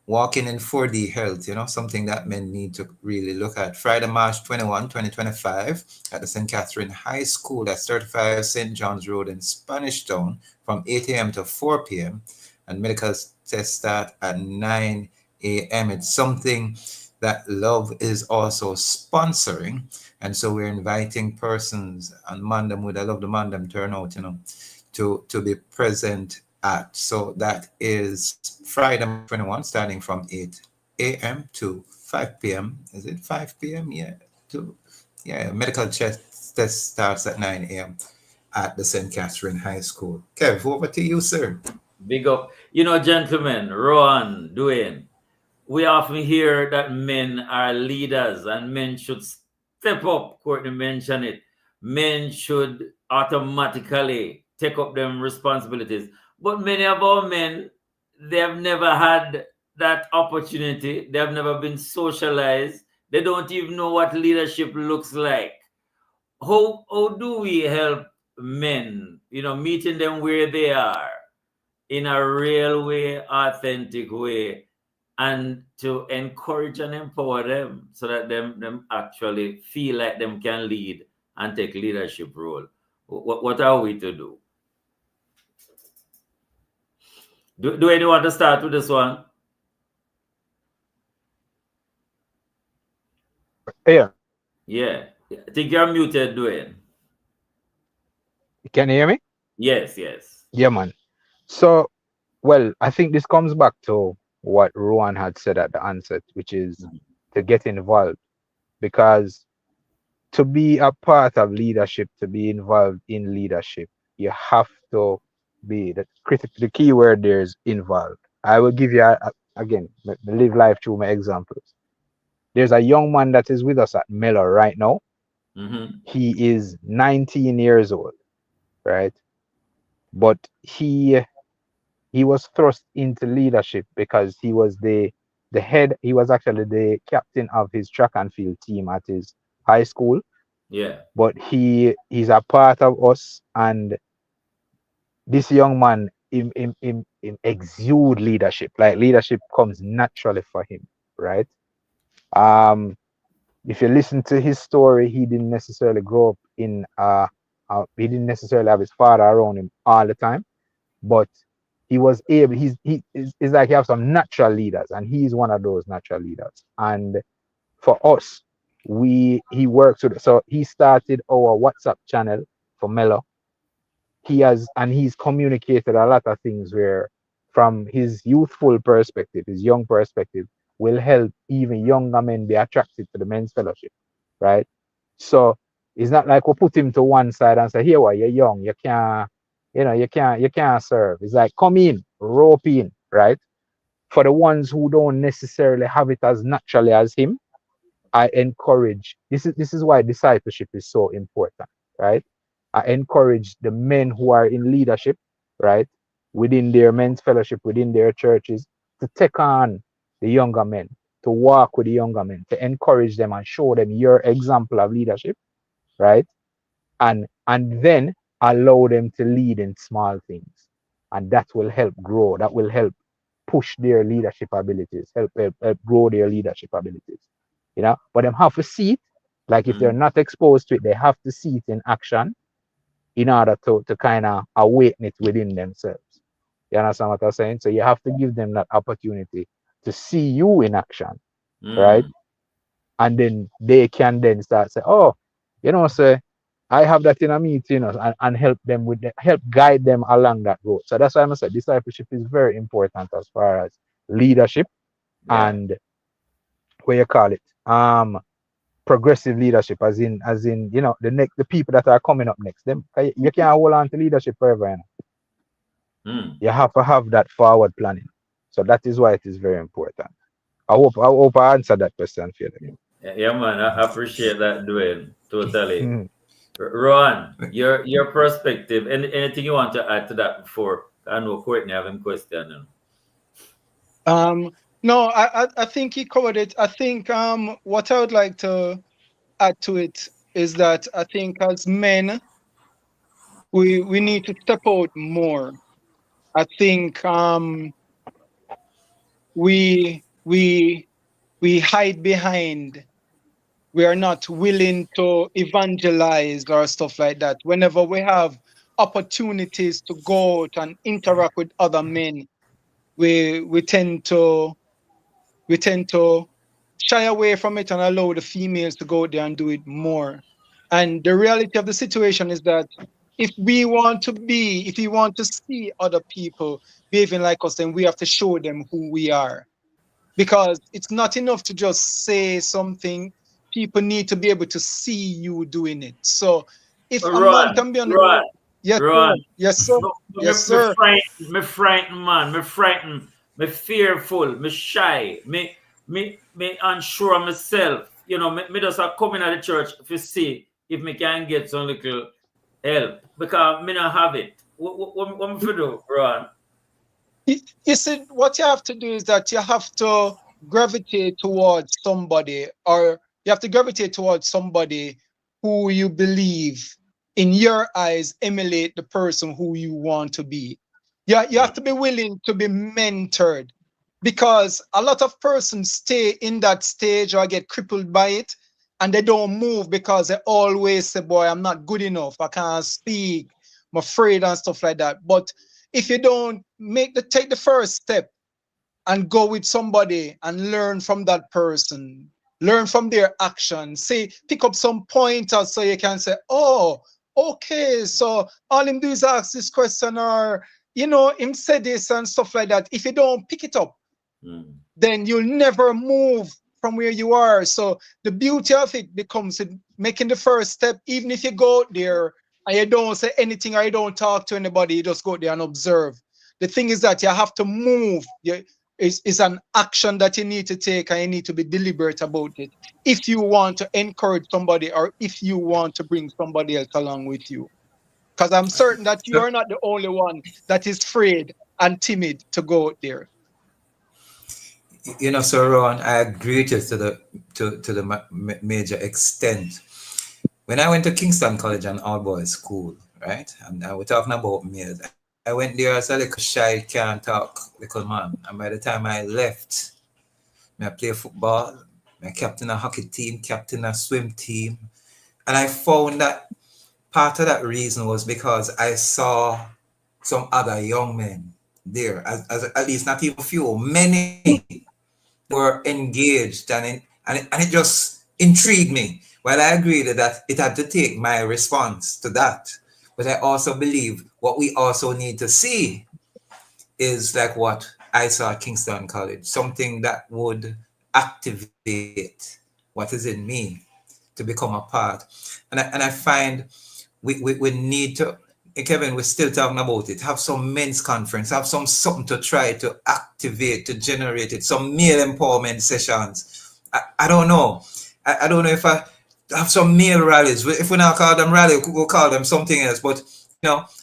walking in 4D health, something that men need to really look at. Friday, March 21, 2025 at the St. Catherine High School at 35 St. John's Road in Spanish Town from 8 a.m. to 4 p.m. And medical tests start at 9 a.m. It's something that Love is also sponsoring. And so we're inviting persons and Mandem, I love the Mandem turnout, to be present at. So that is Friday 21, starting from 8 a.m. to 5 p.m. Is it 5 p.m? Yeah. Medical test starts at 9 a.m. at the St. Catherine High School. Kev, over to you, sir. Big up. Gentlemen, Rowan, Dwayne, we often hear that men are leaders and men should step up. Courtney mentioned it. Men should automatically take up them responsibilities. But many of our men, they have never had that opportunity. They have never been socialized. They don't even know what leadership looks like. How do we help men, meeting them where they are in a real way, authentic way, and to encourage and empower them so that them actually feel like them can lead and take leadership role? What are we to do? Do anyone want to start with this one? Yeah. Yeah. I think you're muted, Dwayne. Can you hear me? Yes. Yeah, man. So, I think this comes back to what Rowan had said at the onset, which is to get involved. Because to be a part of leadership, to be involved in leadership, you have to be the key word there is involved. I will give you again, live life through my examples. There's a young man that is with us at Mellow right now. Mm-hmm. He is 19 years old, right? But he was thrust into leadership because he was the head. He was actually the captain of his track and field team at his high school, Yeah. but he's a part of us, and this young man him exude leadership. Like leadership comes naturally for him, right? Um, if you listen to his story, he didn't necessarily grow up in he didn't necessarily have his father around him all the time, but he was able. It's like you have some natural leaders, and he's one of those natural leaders. And for us, he works with. So he started our WhatsApp channel for Mello. He's communicated a lot of things where, from his youthful perspective, his young perspective, will help even younger men be attracted to the men's fellowship, right? So it's not like we put him to one side and say, here, what, you're young, you can't, you can't serve. It's like, come in, rope in, right? For the ones who don't necessarily have it as naturally as him, I encourage, this is why discipleship is so important, right? I encourage the men who are in leadership, right, within their men's fellowship, within their churches, to take on the younger men, to walk with the younger men, to encourage them and show them your example of leadership, right? And then allow them to lead in small things. And that will help grow. That will help push their leadership abilities, help grow their leadership abilities. But them have to see it. Like if they're not exposed to it, they have to see it in action in order to kind of awaken it within themselves. You understand what I'm saying? So you have to give them that opportunity to see you in action, right? And then they can then start say, oh, say, I have that in a meeting, and help them help guide them along that road. So that's why I say discipleship is very important as far as leadership and what you call it, progressive leadership, as in the people that are coming up next. You can't hold on to leadership forever. You have to have that forward planning. So that is why it is very important. I hope I answered that question for you. Yeah, man, I appreciate that, Dwayne. Totally. Ron, your perspective, and anything you want to add to that before I know Courtney have a question. No, I think he covered it. I think what I would like to add to it is that I think as men, we need to step out more. I think we hide behind. We are not willing to evangelize or stuff like that. Whenever we have opportunities to go out and interact with other men, we tend to shy away from it and allow the females to go out there and do it more. And the reality of the situation is that if we want to see other people behaving like us, then we have to show them who we are. Because it's not enough to just say something. People need to be able to see you doing it. So if a man can be on the road, yes, sir. Me frightened, man. Me frightened. Me fearful. Me shy. Me unsure of myself. Me just come in at the church to see if me can get some little help, because me not have it. What me for do, Ron? You see, what you have to do is that you have to gravitate towards somebody, or you have to gravitate towards somebody who you believe, in your eyes, emulate the person who you want to be. You have to be willing to be mentored, because a lot of persons stay in that stage or get crippled by it, and they don't move because they always say, boy, I'm not good enough, I can't speak, I'm afraid and stuff like that. But if you don't take the first step and go with somebody and learn from that person, learn from their actions, pick up some pointers so you can say, oh, okay, so all him do is ask this question, or him say this and stuff like that. If you don't pick it up, then you'll never move from where you are. So the beauty of it becomes making the first step. Even if you go there and you don't say anything or you don't talk to anybody, you just go there and observe. The thing is that you have to move. It's an action that you need to take, and you need to be deliberate about it if you want to encourage somebody, or if you want to bring somebody else along with you. Because I'm certain that you are not the only one that is afraid and timid to go out there. So Ron, I agree with you to the major extent. when I went to Kingston College and all boys school, right? And we're talking about males. I went there as a little shy, can't talk, little man. And by the time I left, I play football, I captain a hockey team, captain a swim team. And I found that part of that reason was because I saw some other young men there, as at least not even few, many were engaged, and it just intrigued me. Well, I agreed that it had to take my response to that, but I also believe what we also need to see is like what I saw at Kingston College, something that would activate what is in me to become a part. And I find we need to, Kevin, we're still talking about it, have some men's conference, have something to try to activate, to generate it, some male empowerment sessions. I don't know. I don't know if I have some male rallies. If we not call them rallies, we'll call them something else. But,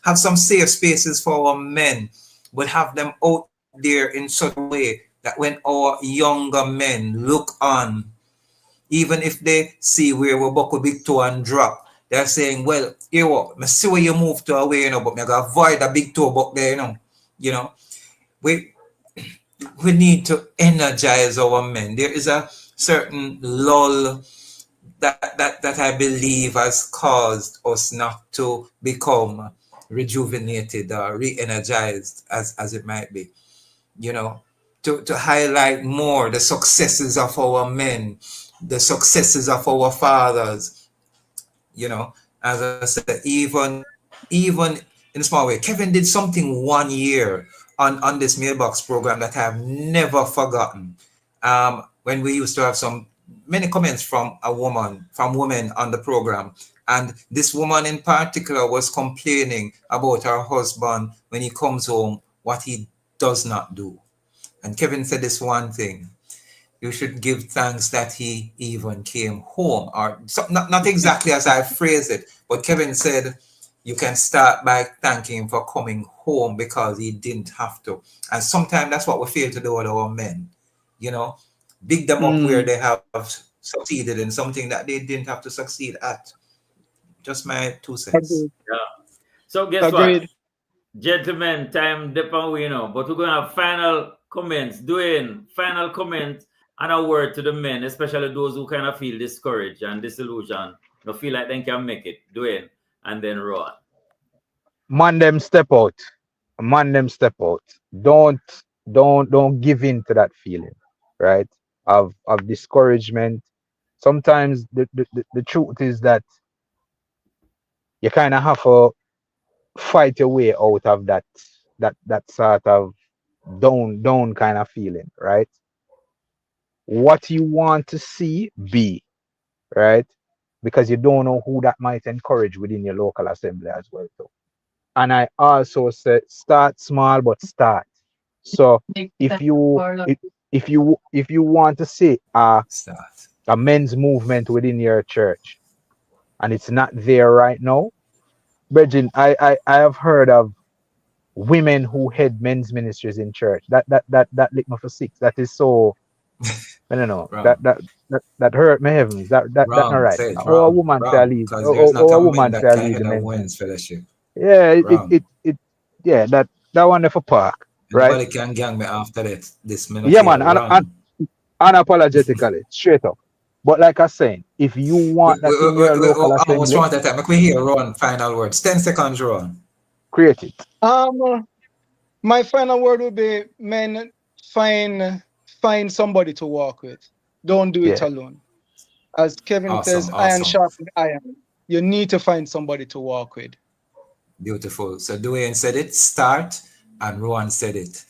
have some safe spaces for our men, but have them out there in such a way that when our younger men look on, even if they see where we buckle big toe and drop, they're saying, well, here what, I see where you move to away, but I gotta avoid a big toe buck there, we need to energize our men. There is a certain lull that I believe has caused us not to become rejuvenated or re-energized as it might be, to highlight more the successes of our men, the successes of our fathers. As I said, even in a small way, Kevin did something 1 year on this mailbox program that I have never forgotten. When we used to have many comments from women on the program, and this woman in particular was complaining about her husband when he comes home, what he does not do. And Kevin said this one thing: you should give thanks that he even came home. Or not exactly as I phrased it, but Kevin said you can start by thanking him for coming home because he didn't have to. And sometimes that's what we fail to do with our men. Big them up where they have succeeded in something that they didn't have to succeed at. Just my 2 cents. Yeah. So guess what? Gentlemen, time depends, but we're going to have final comments. Doing final comments and a word to the men, especially those who kind of feel discouraged and disillusioned, don't feel like they can make it. Dwayne, and then Ron. Man, them step out. Don't give in to that feeling, right? Of discouragement. Sometimes the truth is that you kind of have to fight your way out of that sort of down kind of feeling, right? What you want to see be, right? Because you don't know who that might encourage within your local assembly as well. So. And I also said, start small, but start. So if you want to see a men's movement within your church, and it's not there right now, Bridget, I have heard of women who head men's ministries in church. That lit me for 6. That is so. I don't know. That hurt my heavens. That not right. Or a woman shall lead. Or a woman shall lead the men's fellowship. Yeah, that wonderful park. Right. Nobody can gang me after this minute. Yeah, man. Unapologetically, straight up. But like I said, if you want that in your local assembly, what's wrong with that? Make me hear Ron final words. 10 seconds, Ron. Create it. My final word would be, men, find somebody to walk with. Don't do it alone. As Kevin says, iron sharpened iron. You need to find somebody to walk with. Beautiful. So Dwayne said it, start, and Rowan said it.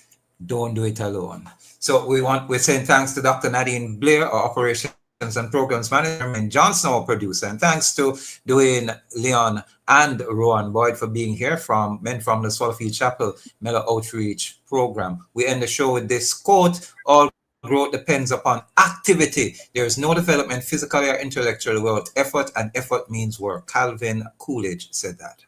Don't do it alone. So we're saying thanks to Dr. Nadine Blair, our operations and programs manager, and Johnson, our producer, and thanks to Dwayne, Leon, and Rowan Boyd for being here from Men from the Swallowfield Chapel Mellow Outreach Program. We end the show with this quote: all growth depends upon activity. There is no development physically or intellectually without effort, and effort means work. Calvin Coolidge said that.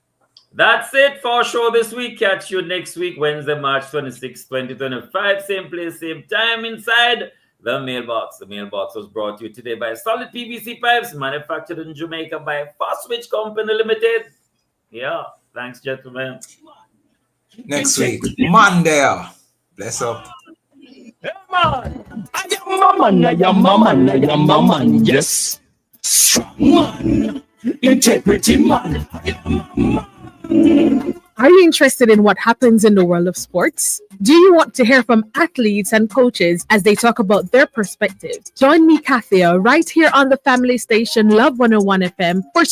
That's it for our show this week. Catch you next week, Wednesday, March 26, 2025. Same place, same time inside The mailbox. The mailbox was brought to you today by Solid PVC Pipes, manufactured in Jamaica by Foswich Company Limited. Yeah, thanks, gentlemen. Next week, Monday. Bless up. I am a man, yes. Strong man, integrity man. Are you interested in what happens in the world of sports? Do you want to hear from athletes and coaches as they talk about their perspectives? Join me, Kathia, right here on the family station Love 101 FM for